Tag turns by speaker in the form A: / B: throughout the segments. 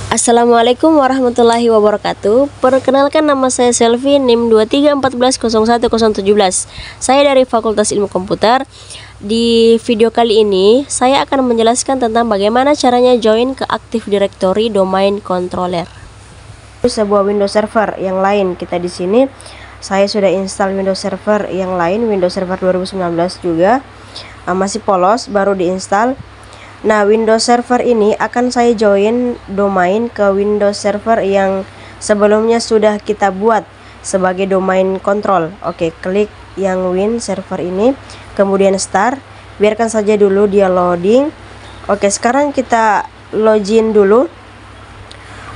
A: Assalamualaikum warahmatullahi wabarakatuh. Perkenalkan, nama saya Selvi, NIM 2314010117. Saya dari Fakultas Ilmu Komputer. Di video kali ini saya akan menjelaskan tentang bagaimana caranya join ke Active Directory Domain Controller. Sebuah Windows Server yang lain, kita di sini saya sudah install Windows Server yang lain, Windows Server 2019 juga, masih polos, baru diinstal. Nah, Windows Server ini akan saya join domain ke Windows Server yang sebelumnya sudah kita buat sebagai domain control. Oke, klik yang Win Server ini, kemudian Start. Biarkan saja dulu dia loading. Oke, sekarang kita login dulu.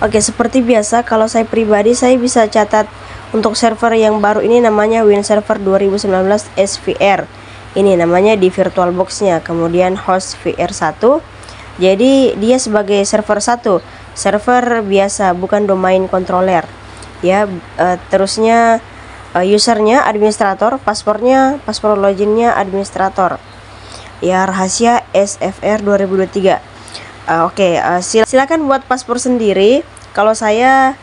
A: Oke, seperti biasa kalau saya pribadi saya bisa catat untuk server yang baru ini namanya Win Server 2019 SVR. Ini namanya di VirtualBox-nya, kemudian host VR1. Jadi dia sebagai server 1, server biasa, bukan domain controller. Ya, terusnya usernya administrator, password loginnya administrator. Ya, rahasia SFR 2023. Oke, silakan buat password sendiri. Kalau saya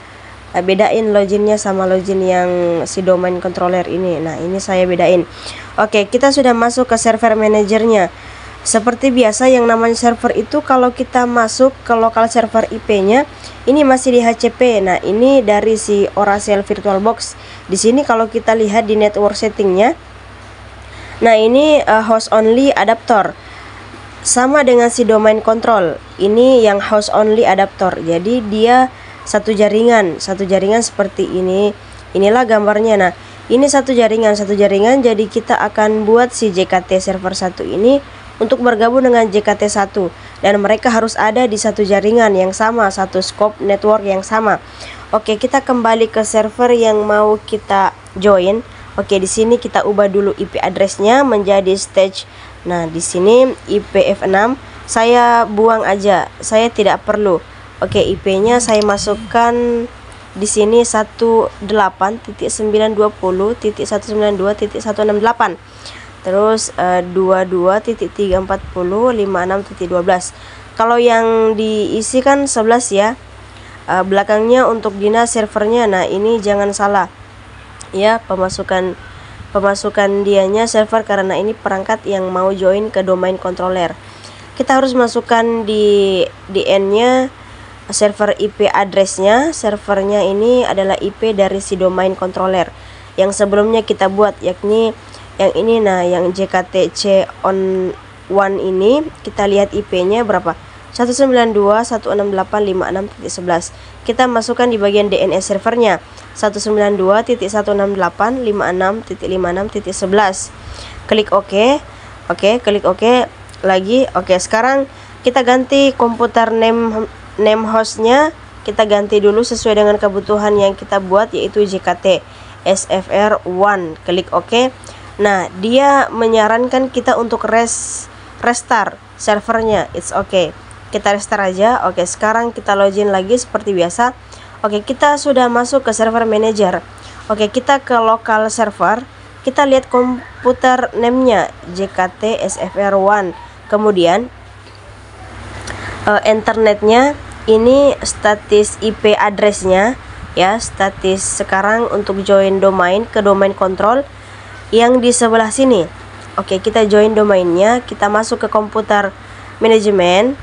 A: bedain loginnya sama login yang si domain controller ini. Nah, ini saya bedain. Oke, kita sudah masuk ke server manajernya. Seperti biasa yang namanya server itu kalau kita masuk ke lokal server IP-nya ini masih di HCP. Nah, ini dari si Oracle VirtualBox. Di sini kalau kita lihat di network settingnya, nah ini host only adapter. Sama dengan si domain control. Ini yang host only adapter. Jadi dia satu jaringan seperti ini. Inilah gambarnya. Nah, ini satu jaringan. Jadi kita akan buat si JKT server 1 ini untuk bergabung dengan JKT 1 dan mereka harus ada di satu jaringan yang sama, satu scope network yang sama. Oke, kita kembali ke server yang mau kita join. Oke, di sini kita ubah dulu IP address-nya menjadi stage. Nah, di sini IPv6 saya buang aja. Saya tidak perlu. Oke, IP-nya saya masukkan di sini 18.920.192.168. Terus 22.340.56.12. Kalau yang diisi kan 11 ya. Belakangnya untuk dinas servernya. Nah, ini jangan salah. Ya, pemasukan dianya server karena ini perangkat yang mau join ke domain controller. Kita harus masukkan di DN-nya server IP address-nya. Servernya ini adalah IP dari si domain controller yang sebelumnya kita buat, yakni yang ini. Nah, yang JKTC on 1 ini kita lihat IP-nya berapa? 192.168.56.11. Kita masukkan di bagian DNS servernya 192.168.56.56.11. Klik OK. Oke, klik OK lagi. Oke, sekarang kita ganti komputer name hostnya, kita ganti dulu sesuai dengan kebutuhan yang kita buat, yaitu JKT SFR1. Klik OK. Nah, dia menyarankan kita untuk restart servernya. It's okay. Kita restart aja. Oke, sekarang kita login lagi seperti biasa. Oke, kita sudah masuk ke server manager. Oke, kita ke lokal server. Kita lihat komputer name-nya JKT SFR1. Kemudian internetnya ini status IP address-nya ya, status sekarang untuk join domain ke domain control yang di sebelah sini. Oke, kita join domainnya, kita masuk ke komputer manajemen,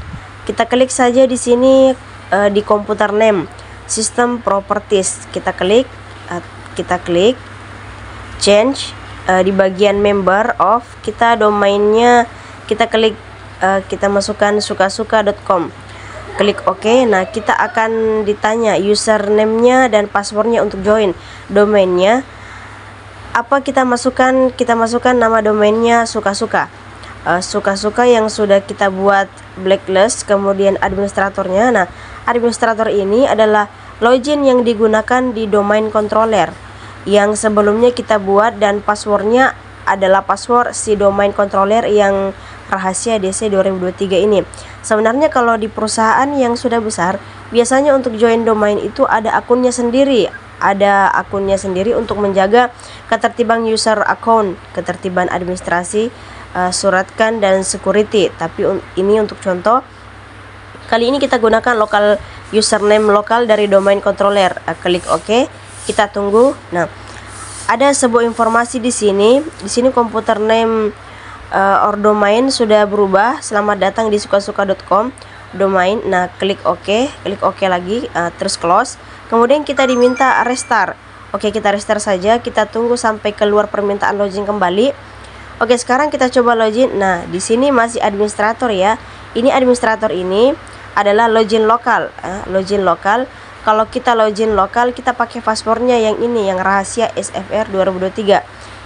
A: kita klik saja di sini di komputer name, system properties, kita klik change di bagian member of, kita domainnya kita klik, kita masukkan sukasuka.com. Klik OK. Nah, kita akan ditanya username-nya dan passwordnya untuk join domainnya. Apa kita masukkan? Kita masukkan nama domainnya Sukasuka. Sukasuka yang sudah kita buat blacklist, kemudian administratornya. Nah, administrator ini adalah login yang digunakan di domain controller yang sebelumnya kita buat, dan passwordnya adalah password si domain controller yang rahasia DC 2023 ini. Sebenarnya kalau di perusahaan yang sudah besar, biasanya untuk join domain itu ada akunnya sendiri. Untuk menjaga ketertiban user account, ketertiban administrasi, suratkan dan security. Tapi ini untuk contoh Kali ini kita gunakan lokal username lokal dari domain controller. Klik OK. Kita tunggu. Nah, ada sebuah informasi di sini. Di sini komputer name or domain sudah berubah. Selamat datang di sukasuka.com domain. Nah, klik OK lagi, terus close. Kemudian kita diminta restart. Oke, kita restart saja. Kita tunggu sampai keluar permintaan login kembali. Oke, sekarang kita coba login. Nah, di sini masih administrator ya. Ini administrator ini adalah login lokal. Login lokal. Kalau kita login lokal, kita pakai passwordnya yang ini, yang rahasia SFR 2023.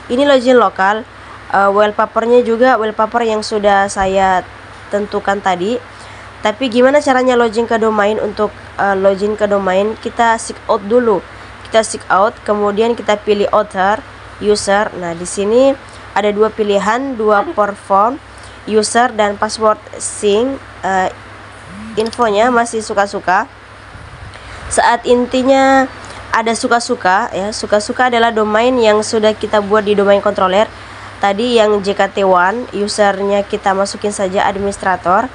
A: Ini login lokal. Wallpapernya juga wallpaper yang sudah saya tentukan tadi. Tapi gimana caranya login ke domain? Untuk login ke domain, kita sign out dulu. Kita sign out, kemudian kita pilih author, user. Nah, di sini ada dua pilihan, dua perform, user dan password sync. Infonya masih suka-suka. Saat intinya ada suka-suka ya. Suka-suka adalah domain yang sudah kita buat di domain controller. Tadi yang JKT1, usernya kita masukin saja administrator.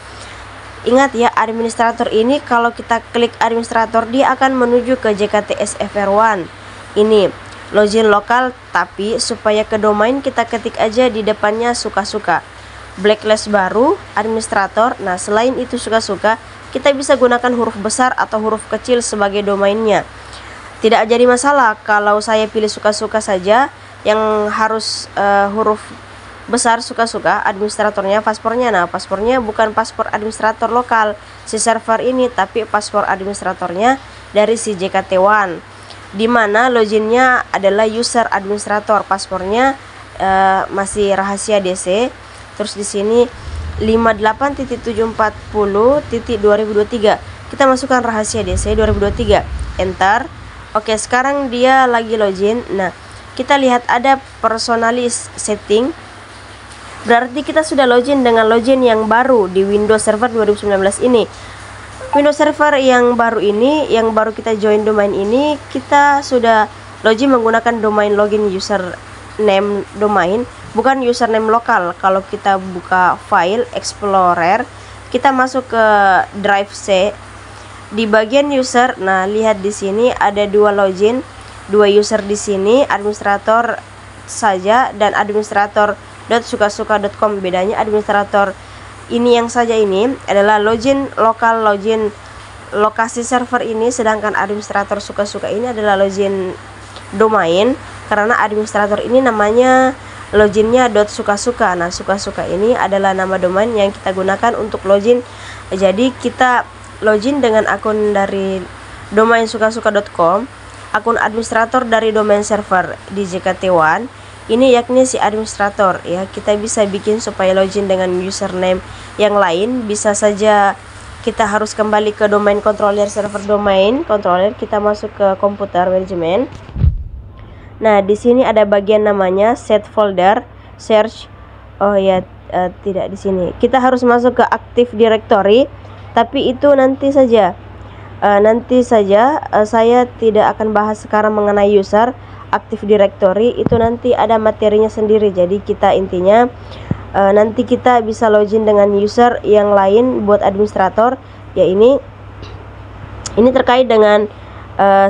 A: Ingat ya, administrator ini kalau kita klik administrator, dia akan menuju ke JKT SFR1. Ini login lokal, tapi supaya ke domain kita ketik aja di depannya suka-suka. Blacklist baru, administrator. Nah, selain itu suka-suka, kita bisa gunakan huruf besar atau huruf kecil sebagai domainnya. Tidak jadi masalah kalau saya pilih suka-suka saja, yang harus huruf besar suka-suka administratornya, paspornya. Nah, paspornya bukan paspor administrator lokal si server ini, tapi paspor administratornya dari si JKT1, dimana loginnya adalah user administrator. Paspornya masih rahasia DC. Terus di sini 58.740.2023. Kita masukkan rahasia DC 2023. Enter. Oke, sekarang dia lagi login. Nah, kita lihat ada personalis setting. Berarti kita sudah login dengan login yang baru di Windows Server 2019 ini. Windows Server yang baru ini, yang baru kita join domain ini, kita sudah login menggunakan domain login username domain, bukan username lokal. Kalau kita buka file Explorer, kita masuk ke drive C di bagian user. Nah, lihat di sini ada dua login, dua user di sini, administrator saja dan administrator.sukasuka.com. Bedanya administrator ini yang saja ini adalah login lokal, login lokasi server ini, sedangkan administrator suka-suka ini adalah login domain, karena administrator ini namanya loginnya .sukasuka. Nah, suka-suka ini adalah nama domain yang kita gunakan untuk login. Jadi kita login dengan akun dari domain sukasuka.com, akun administrator dari domain server di JKT1 ini, yakni si administrator ya. Kita bisa bikin supaya login dengan username yang lain. Bisa saja kita harus kembali ke domain controller, server domain controller. Kita masuk ke komputer manajemen. Nah, di sini ada bagian namanya set folder, search. Oh ya, tidak di sini. Kita harus masuk ke Active Directory, tapi itu nanti saja. Saya tidak akan bahas sekarang mengenai user. Active Directory itu nanti ada materinya sendiri. Jadi kita intinya nanti kita bisa login dengan user yang lain buat administrator. Ya, ini terkait dengan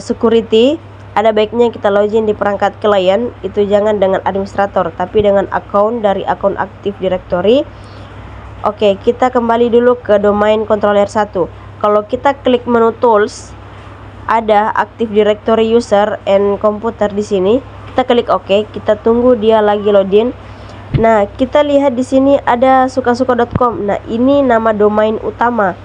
A: security. Ada baiknya kita login di perangkat klien, itu jangan dengan administrator, tapi dengan akun dari akun Active Directory. Oke, kita kembali dulu ke domain controller 1. Kalau kita klik menu tools, ada Active Directory user and computer di sini. Kita klik OK, kita tunggu dia lagi login. Nah, kita lihat di sini ada sukasuka.com. Nah, ini nama domain utama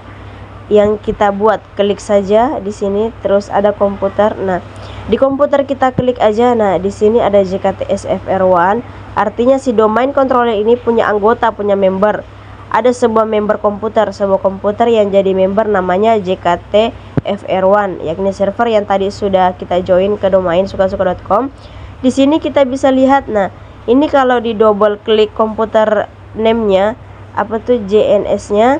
A: yang kita buat. Klik saja di sini, terus ada komputer. Nah, di komputer kita klik aja. Nah, di sini ada JKT SFR1. Artinya si domain controller ini punya anggota, punya member. Ada sebuah member komputer, sebuah komputer yang jadi member namanya JKT FR1, yakni server yang tadi sudah kita join ke domain sukasuka.com. Di sini kita bisa lihat. Nah, ini kalau di double klik komputer name-nya, apa tuh JNS-nya,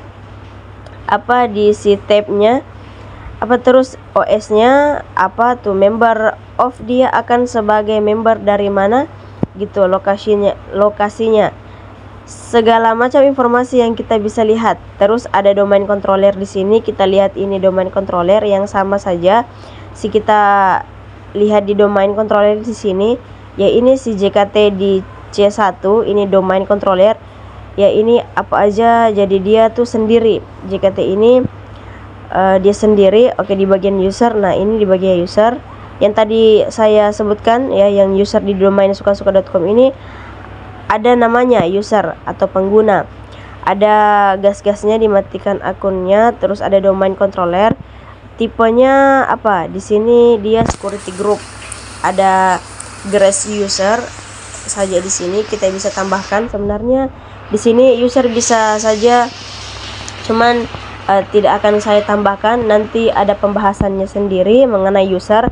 A: apa di si tab-nya, apa terus OS-nya, apa tuh member of, dia akan sebagai member dari mana gitu, lokasinya segala macam informasi yang kita bisa lihat. Terus ada domain controller di sini, kita lihat ini domain controller yang sama saja. Si kita lihat di domain controller di sini, ya ini si JKT di C1, ini domain controller. Ya ini apa aja, jadi dia tuh sendiri. JKT ini dia sendiri. Oke, di bagian user. Nah, ini di bagian user yang tadi saya sebutkan ya, yang user di domain sukasuka.com ini ada namanya user atau pengguna. Ada gas-gasnya, dimatikan akunnya, terus ada domain controller. Tipenya apa? Di sini dia security group. Ada grace user saja di sini kita bisa tambahkan. Sebenarnya di sini user bisa saja, cuman tidak akan saya tambahkan, nanti ada pembahasannya sendiri mengenai user.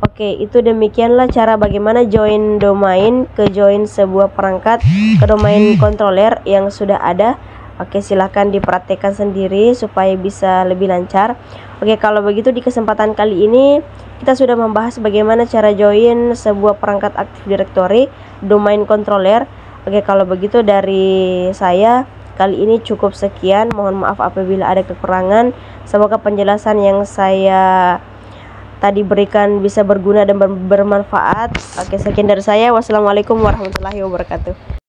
A: Oke, itu demikianlah cara bagaimana join domain ke join sebuah perangkat ke domain controller yang sudah ada. Oke, silahkan dipraktekkan sendiri supaya bisa lebih lancar. Oke, kalau begitu di kesempatan kali ini kita sudah membahas bagaimana cara join sebuah perangkat Active Directory domain controller. Oke, kalau begitu dari saya kali ini cukup sekian. Mohon maaf apabila ada kekurangan. Semoga penjelasan yang saya tadi berikan bisa berguna dan bermanfaat. Oke, sekian dari saya. Wassalamualaikum warahmatullahi wabarakatuh.